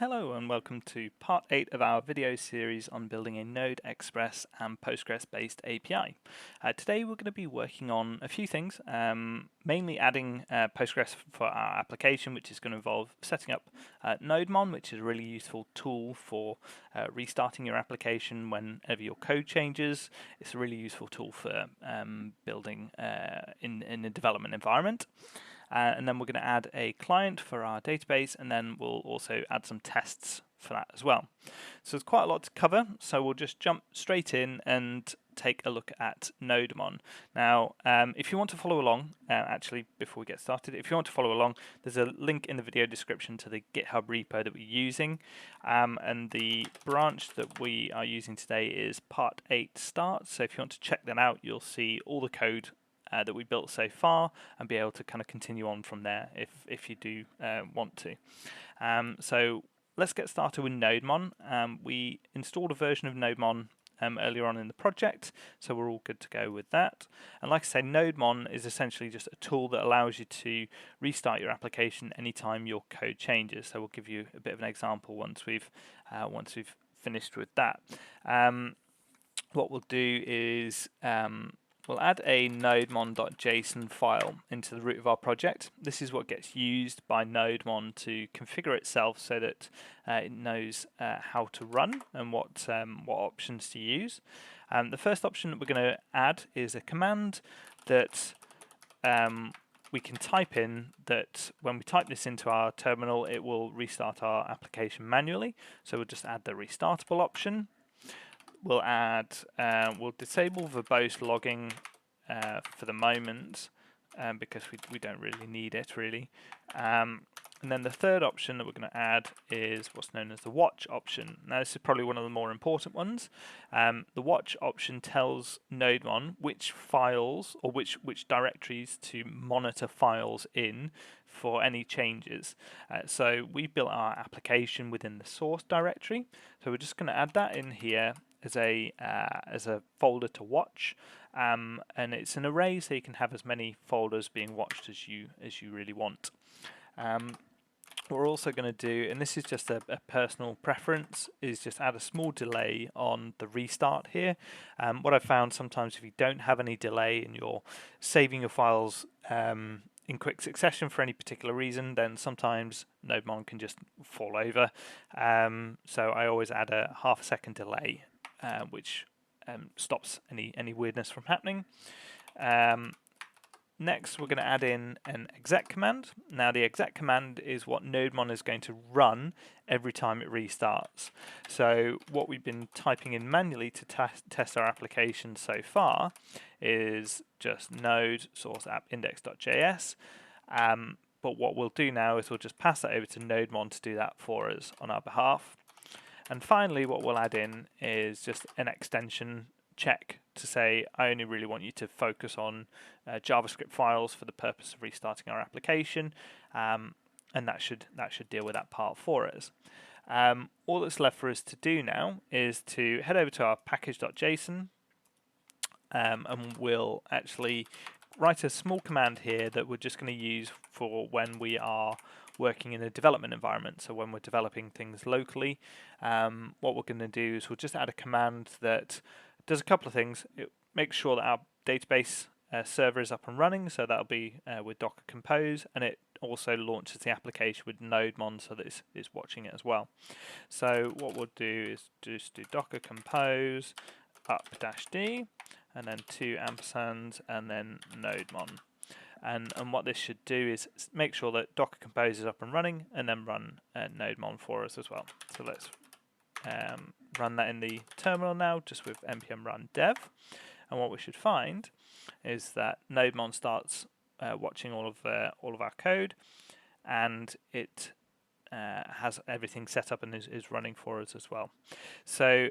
Hello and welcome to part 8 of our video series on building a Node Express and Postgres based API. Today we're going to be working on a few things, mainly adding Postgres for our application, which is going to involve setting up Nodemon, which is a really useful tool for restarting your application whenever your code changes. It's a really useful tool for building in a development environment. And then we're going to add a client for our database, and then we'll also add some tests for that as well. So there's quite a lot to cover, so we'll just jump straight in and take a look at Nodemon. Now, if you want to follow along, actually, before we get started, if you want to follow along, there's a link in the video description to the GitHub repo that we're using, and the branch that we are using today is part 8 start. So if you want to check that out, you'll see all the code that we built so far and be able to kind of continue on from there if you do want to. So let's get started with Nodemon. We installed a version of Nodemon earlier on in the project, so we're all good to go with that. And like I say, Nodemon is essentially just a tool that allows you to restart your application anytime your code changes. So we'll give you a bit of an example once we've finished with that. What we'll do is we'll add a nodemon.json file into the root of our project. This is what gets used by Nodemon to configure itself so that it knows how to run and what options to use. The first option that we're going to add is a command that we can type in, that when we type this into our terminal, it will restart our application manually. So we'll just add the restartable option. We'll disable verbose logging for the moment because we don't really need it really. And then the third option that we're going to add is what's known as the watch option. Now this is probably one of the more important ones. The watch option tells Nodemon which files or which directories to monitor files in for any changes. So we built our application within the source directory, so we're just going to add that in here as a folder to watch, and it's an array, so you can have as many folders being watched as you really want. What we're also going to do, and this is just a personal preference, is just add a small delay on the restart here. What I've found sometimes, if you don't have any delay and you're saving your files in quick succession for any particular reason, then sometimes Nodemon can just fall over. So I always add a half a second delay, which stops any weirdness from happening. Next, we're going to add in an exec command. Now, the exec command is what Nodemon is going to run every time it restarts. So what we've been typing in manually to test our application so far is just node source app index.js. But what we'll do now is we'll just pass that over to Nodemon to do that for us on our behalf. And finally, what we'll add in is just an extension check to say, I only really want you to focus on JavaScript files for the purpose of restarting our application, and that should deal with that part for us. All that's left for us to do now is to head over to our package.json, and we'll actually write a small command here that we're just going to use for when we are working in a development environment. So when we're developing things locally, what we're going to do is we'll just add a command that does a couple of things. It makes sure that our database server is up and running, so that'll be with Docker Compose, and it also launches the application with Nodemon so that it's watching it as well. So what we'll do is just do Docker Compose up-d, and then 2 ampersands, and then Nodemon. And what this should do is make sure that Docker Compose is up and running, and then run Nodemon for us as well. So let's run that in the terminal now, just with npm run dev. And what we should find is that Nodemon starts watching all of our code, and it has everything set up and is running for us as well. So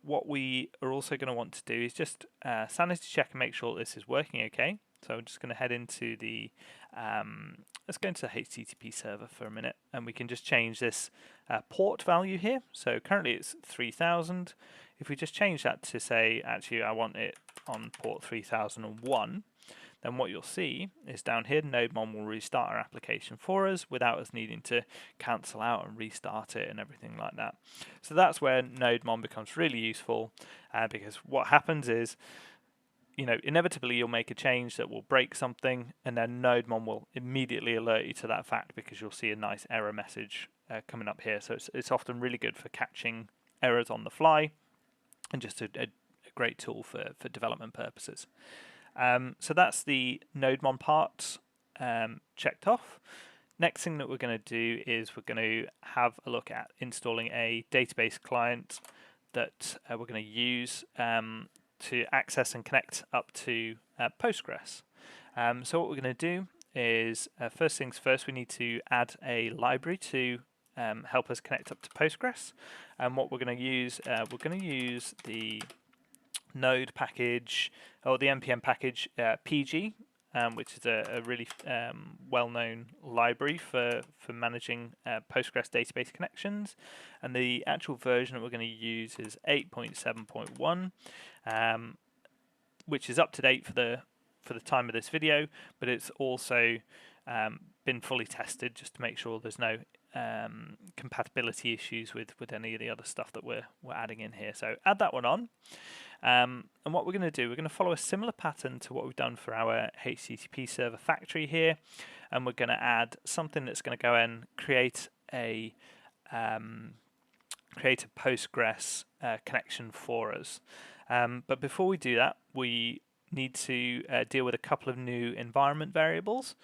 what we are also going to want to do is just sanity check and make sure this is working okay. So I'm just going to head into the, let's go into the HTTP server for a minute, and we can just change this port value here. So currently it's 3000. If we just change that to say, actually I want it on port 3001, then what you'll see is down here, Nodemon will restart our application for us without us needing to cancel out and restart it and everything like that. So that's where Nodemon becomes really useful, because what happens is, inevitably you'll make a change that will break something, and then Nodemon will immediately alert you to that fact because you'll see a nice error message coming up here. So it's often really good for catching errors on the fly, and just a great tool for development purposes. So that's the Nodemon part checked off. Next thing that we're going to do is we're going to have a look at installing a database client that we're going to use to access and connect up to Postgres. So what we're going to do is, first things first, we need to add a library to help us connect up to Postgres. And what we're going to use the Node package, or the npm package PG, which is a really well-known library for managing Postgres database connections. And the actual version that we're going to use is 8.7.1, which is up to date for the time of this video, but it's also been fully tested just to make sure there's no compatibility issues with any of the other stuff that we're adding in here. So add that one on. And what we're going to do, we're going to follow a similar pattern to what we've done for our HTTP server factory here, and we're going to add something that's going to go and create a Postgres connection for us. But before we do that, we need to deal with a couple of new environment variables,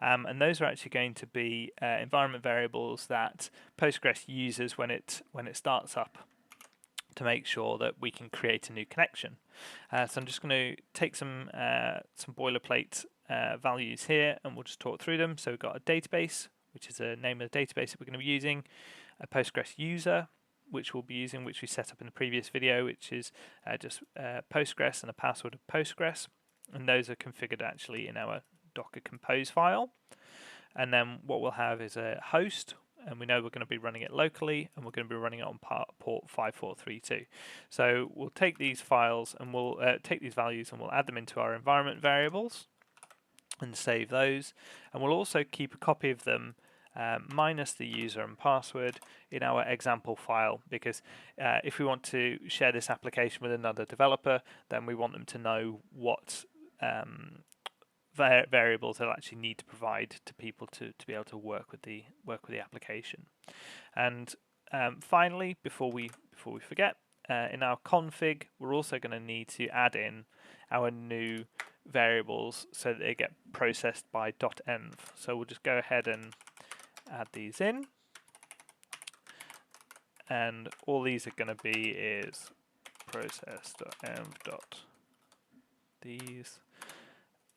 and those are actually going to be environment variables that Postgres uses when it starts up, to make sure that we can create a new connection. So I'm just going to take some boilerplate values here, and we'll just talk through them. So we've got a database, which is the name of the database that we're going to be using, a Postgres user, which we'll be using, which we set up in the previous video, which is just Postgres and a password of Postgres, and those are configured actually in our Docker Compose file. And then what we'll have is a host, and we know we're going to be running it locally, and we're going to be running it on port 5432. So we'll take these files and we'll take these values and we'll add them into our environment variables and save those. And we'll also keep a copy of them minus the user and password in our example file, because if we want to share this application with another developer, then we want them to know what variables they'll actually need to provide to people to be able to work with the application. And finally, before we forget, in our config, we're also going to need to add in our new variables so that they get processed by .env. So we'll just go ahead and add these in, and all these are going to be is process.env.these.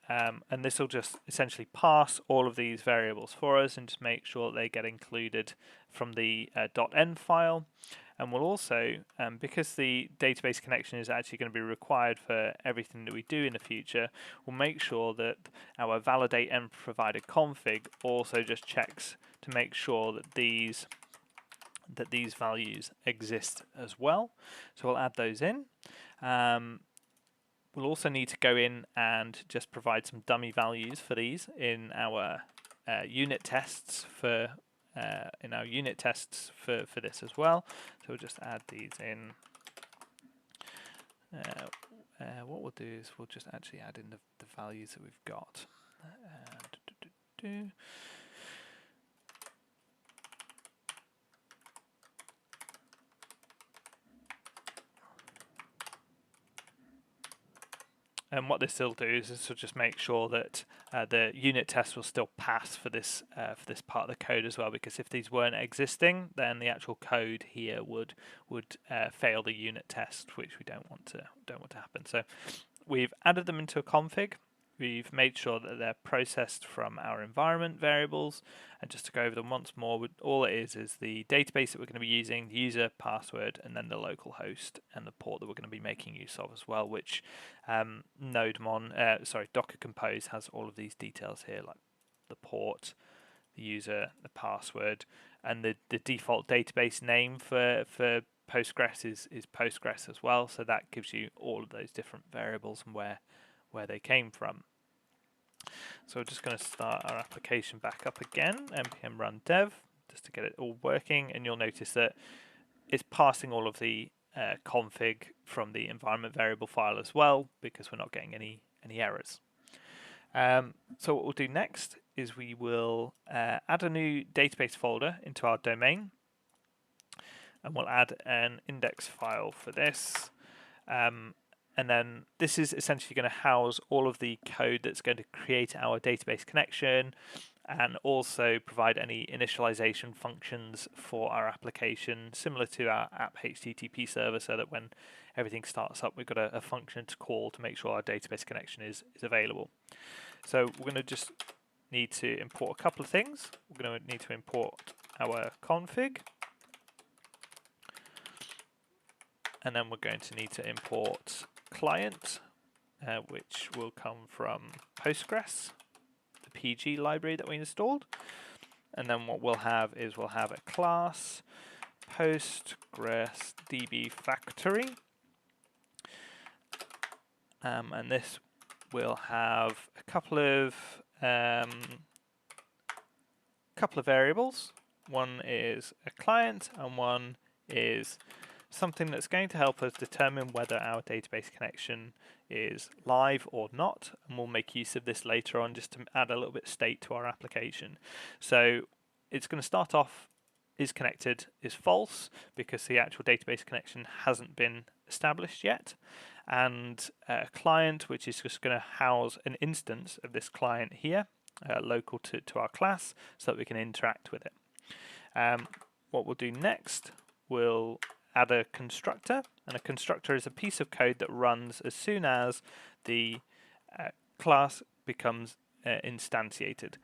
And this will just essentially pass all of these variables for us and just make sure that they get included from the .env file. And we'll also, because the database connection is actually going to be required for everything that we do in the future, we'll make sure that our validate env provider config also just checks to make sure that these values exist as well. So we'll add those in. We'll also need to go in and just provide some dummy values for these in our unit tests for this as well. So we'll just add these in. What we'll do is we'll just actually add in the values that we've got. And what this will do is this will just make sure that the unit test will still pass for this part of the code as well, because if these weren't existing, then the actual code here would fail the unit test, which we don't want to happen. So we've added them into a config. We've made sure that they're processed from our environment variables, and just to go over them once more, all it is the database that we're going to be using, the user, password, and then the local host and the port that we're going to be making use of as well, which Docker Compose has all of these details here, like the port, the user, the password, and the default database name for Postgres is Postgres as well, so that gives you all of those different variables and where they came from. So we're just going to start our application back up again, npm run dev, just to get it all working, and you'll notice that it's passing all of the config from the environment variable file as well, because we're not getting any errors. So what we'll do next is we will add a new database folder into our domain, and we'll add an index file for this. And then this is essentially going to house all of the code that's going to create our database connection, and also provide any initialization functions for our application, similar to our app HTTP server, so that when everything starts up, we've got a function to call to make sure our database connection is available. So we're going to just need to import a couple of things. We're going to need to import our config, and then we're going to need to import client, which will come from Postgres, the PG library that we installed. And then what we'll have is we'll have a class Postgres DB factory, and this will have a couple of variables. One is a client, and one is something that's going to help us determine whether our database connection is live or not, and we'll make use of this later on just to add a little bit of state to our application. So it's going to start off is connected is false, because the actual database connection hasn't been established yet, and a client, which is just going to house an instance of this client here, local to our class, so that we can interact with it. What we'll do next, we'll add a constructor, and a constructor is a piece of code that runs as soon as the class becomes instantiated.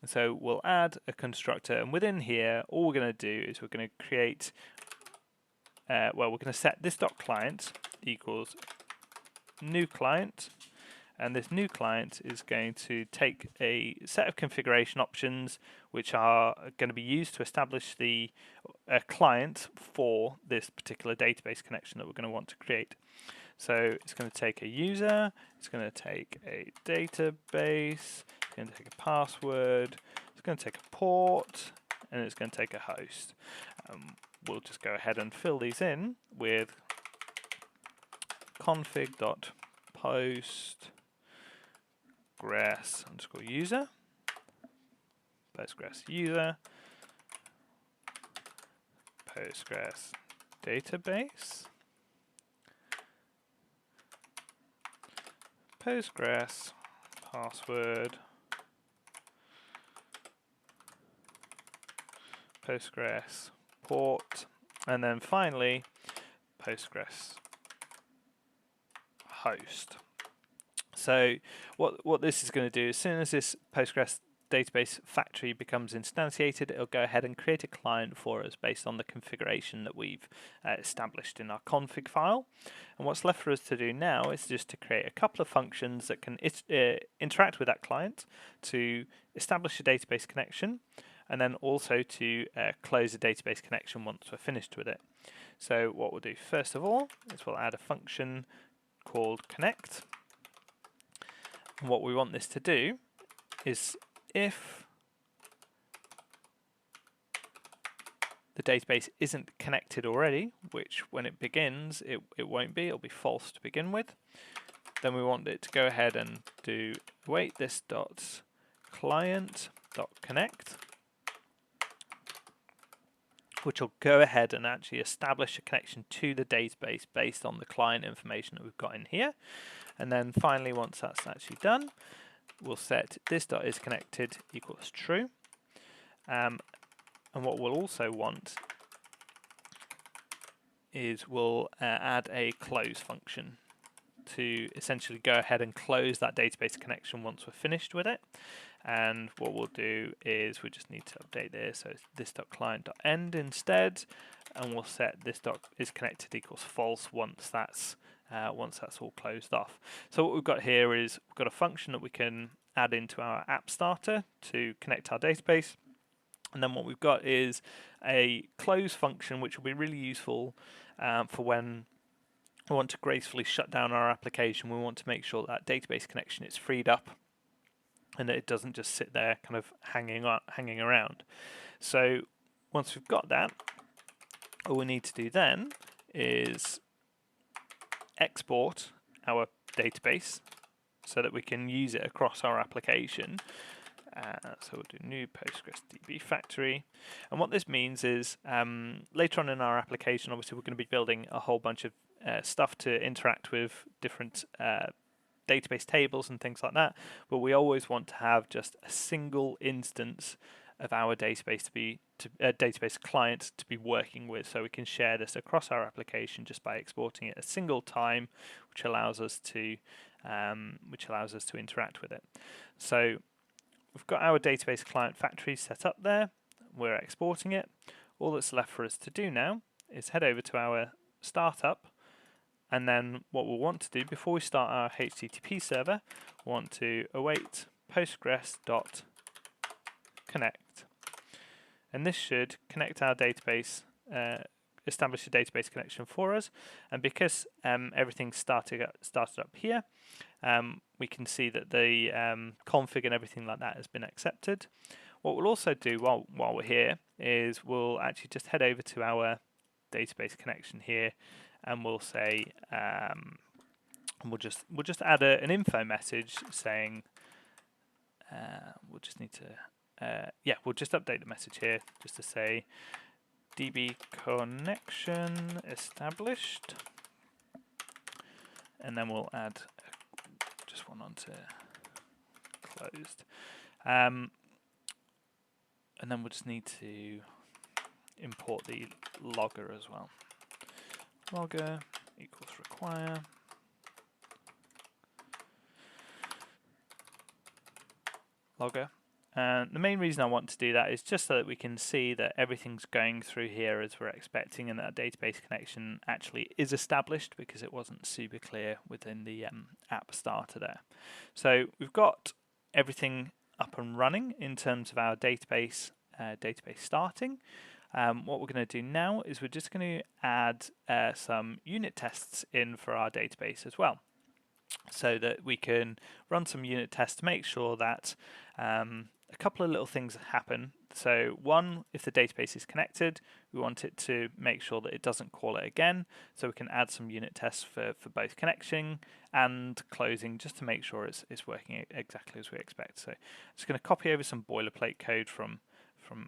So we'll add a constructor, and within here all we're going to do is we're going to create we're going to set this .client equals new client, and this new client is going to take a set of configuration options which are going to be used to establish the client for this particular database connection that we're going to want to create. So it's going to take a user, it's going to take a database, it's going to take a password, it's going to take a port, and it's going to take a host. We'll just go ahead and fill these in with config.postgres underscore user, Postgres user, Postgres database, Postgres password, Postgres port, and then finally Postgres host. So what this is going to do, as soon as this Postgres database factory becomes instantiated, it'll go ahead and create a client for us based on the configuration that we've established in our config file. And what's left for us to do now is just to create a couple of functions that can interact with that client to establish a database connection, and then also to close a database connection once we're finished with it. So what we'll do first of all is we'll add a function called connect. And what we want this to do is, if the database isn't connected already, which when it begins it won't be, it'll be false to begin with, then we want it to go ahead and do await this .client.connect, which will go ahead and actually establish a connection to the database based on the client information that we've got in here. And then finally, once that's actually done, we'll set this.isConnected equals true. And what we'll also want is we'll add a close function to essentially go ahead and close that database connection once we're finished with it. And what we'll do is we just need to update this, so it's this.client.end instead, and we'll set this.isConnected equals false once that's all closed off. So what we've got here is we've got a function that we can add into our app starter to connect our database, and then what we've got is a close function which will be really useful for when we want to gracefully shut down our application. We want to make sure that database connection is freed up and that it doesn't just sit there kind of hanging around. So once we've got that, all we need to do then is export our database so that we can use it across our application. So we'll do new Postgres DB factory. And what this means is later on in our application, obviously we're going to be building a whole bunch of stuff to interact with different database tables and things like that. But we always want to have just a single instance of our database database client to be working with, so we can share this across our application just by exporting it a single time, which allows us to interact with it. So we've got our database client factory set up there. We're exporting it. All that's left for us to do now is head over to our startup, and then what we'll want to do before we start our HTTP server, we want to await postgres.connect. And this should connect our database, establish a database connection for us. And because everything's started up here, we can see that the config and everything like that has been accepted. What we'll also do while we're here is we'll actually just head over to our database connection here, and we'll say we'll just add an info message saying we'll just need to we'll just update the message here just to say DB connection established, and then we'll add just one onto closed, and then we'll just need to import the logger as well. Logger equals require. Logger. And the main reason I want to do that is just so that we can see that everything's going through here as we're expecting, and that a database connection actually is established, because it wasn't super clear within the app starter there. So we've got everything up and running in terms of our database starting. What we're going to do now is we're just going to add some unit tests in for our database as well, so that we can run some unit tests to make sure that a couple of little things happen. So one, if the database is connected, we want it to make sure that it doesn't call it again, so we can add some unit tests for both connection and closing, just to make sure it's working exactly as we expect. So I'm just going to copy over some boilerplate code from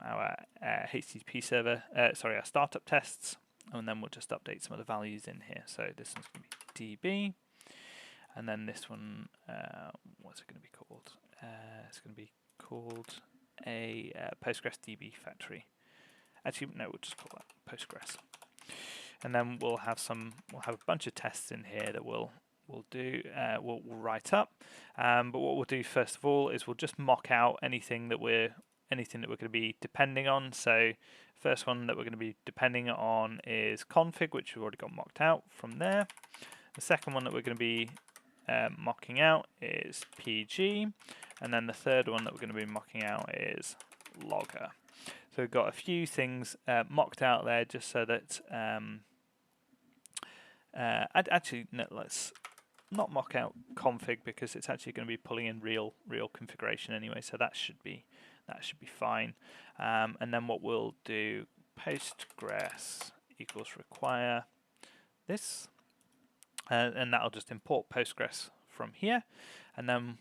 our HTTP server, our startup tests, and then we'll just update some of the values in here. So this one's going to be DB, and then this one, what's it going to be called? It's going to be called a Postgres DB factory. Actually, no, we'll just call that Postgres. And then we'll have a bunch of tests in here that we'll write up. But what we'll do first of all is we'll just mock out anything that we're going to be depending on. So first one that we're going to be depending on is config, which we've already got mocked out from there. The second one that we're going to be mocking out is PG, and then the third one that we're going to be mocking out is logger. So we've got a few things mocked out there just so that actually no, let's not mock out config, because it's actually going to be pulling in real configuration anyway, so that should be fine. And then what we'll do, Postgres equals require this, and that'll just import Postgres from here, and then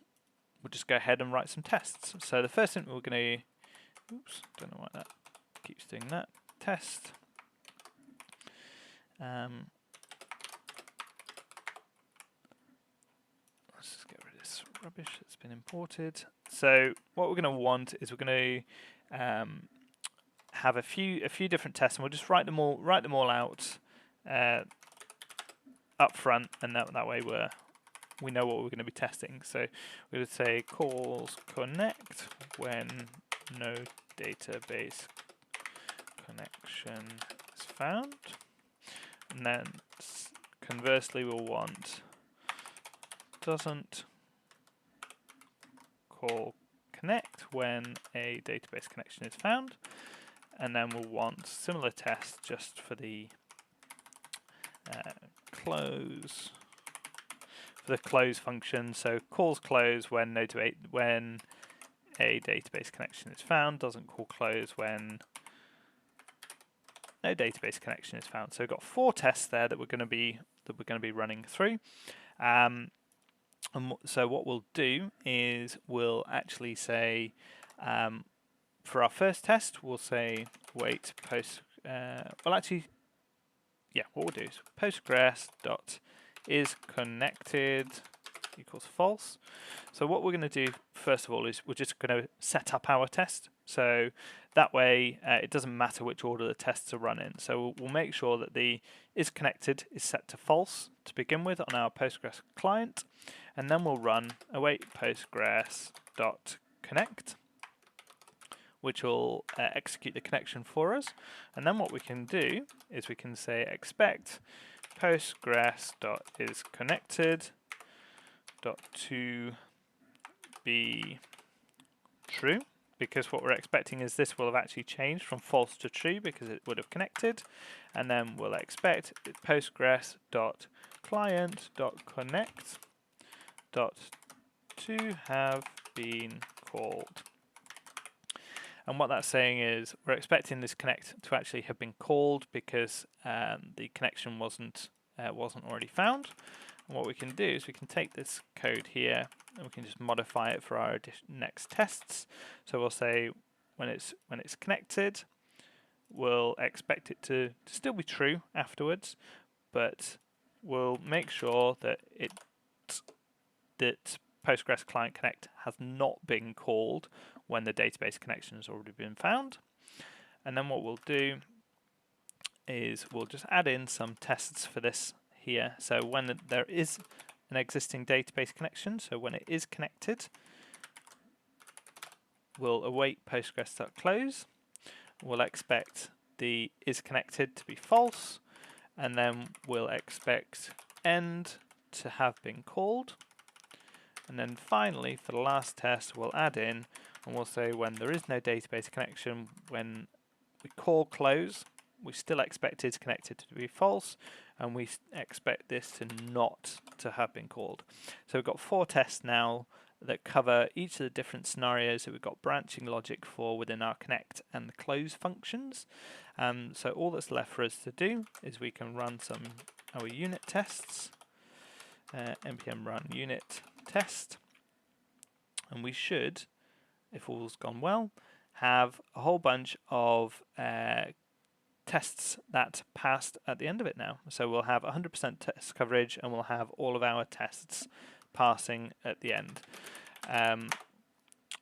we'll just go ahead and write some tests. So the first thing we're going to, don't know why that keeps doing that, test. Let's just get rid of this rubbish that's been imported. So what we're going to want is we're going to have a few different tests, and we'll just write them all out up front, and that way we know what we're going to be testing. So we're going to say calls connect when no database connection is found, and then conversely we'll want doesn't call connect when a database connection is found, and then we'll want similar tests just for the close for the close function. So calls close when a database connection is found, doesn't call close when no database connection is found. So we've got 4 tests there that we're going to be running through. So what we'll do is we'll actually say for our first test we'll say wait post. What we'll do is Postgres dot is connected equals false. So what we're going to do first of all is we're just going to set up our test. So that way it doesn't matter which order the tests are run in. So we'll make sure that the is connected is set to false to begin with on our Postgres client, and then we'll run await Postgres dot connect, which will execute the connection for us. And then what we can do is we can say expect Postgres dot is connected dot to be true, because what we're expecting is this will have actually changed from false to true because it would have connected. And then we'll expect Postgres dot client dot connect dot to have been called. And what that's saying is we're expecting this connect to actually have been called because the connection wasn't already found. And what we can do is we can take this code here and we can just modify it for our next tests. So we'll say when it's connected, we'll expect it to still be true afterwards, but we'll make sure that Postgres Client Connect has not been called when the database connection has already been found. And then what we'll do is we'll just add in some tests for this here. So when there is an existing database connection, so when it is connected, we'll await Postgres.close. We'll expect the is connected to be false, and then we'll expect end to have been called. And then finally, for the last test, we'll add in and we'll say when there is no database connection, when we call close, we still expect it's connected to be false, and we expect this to not to have been called. So we've got 4 tests now that cover each of the different scenarios that we've got branching logic for within our connect and close functions. So all that's left for us to do is we can run our unit tests, npm run unit test, and we should, if all's gone well, have a whole bunch of tests that passed at the end of it now. So we'll have 100% test coverage, and we'll have all of our tests passing at the end.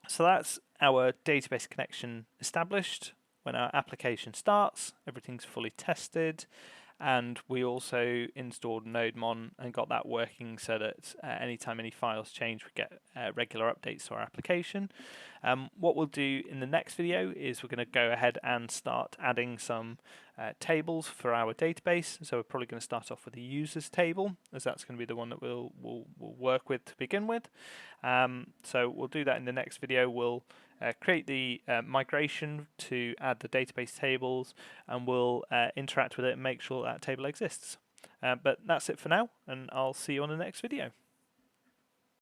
So that's our database connection established. When our application starts, everything's fully tested, and we also installed Nodemon and got that working so that anytime any files change, we get regular updates to our application. What we'll do in the next video is we're going to go ahead and start adding some tables for our database. So we're probably going to start off with the users table, as that's going to be the one that we'll work with to begin with. So we'll do that in the next video. We'll create the migration to add the database tables, and we'll interact with it and make sure that table exists. But that's it for now, and I'll see you on the next video.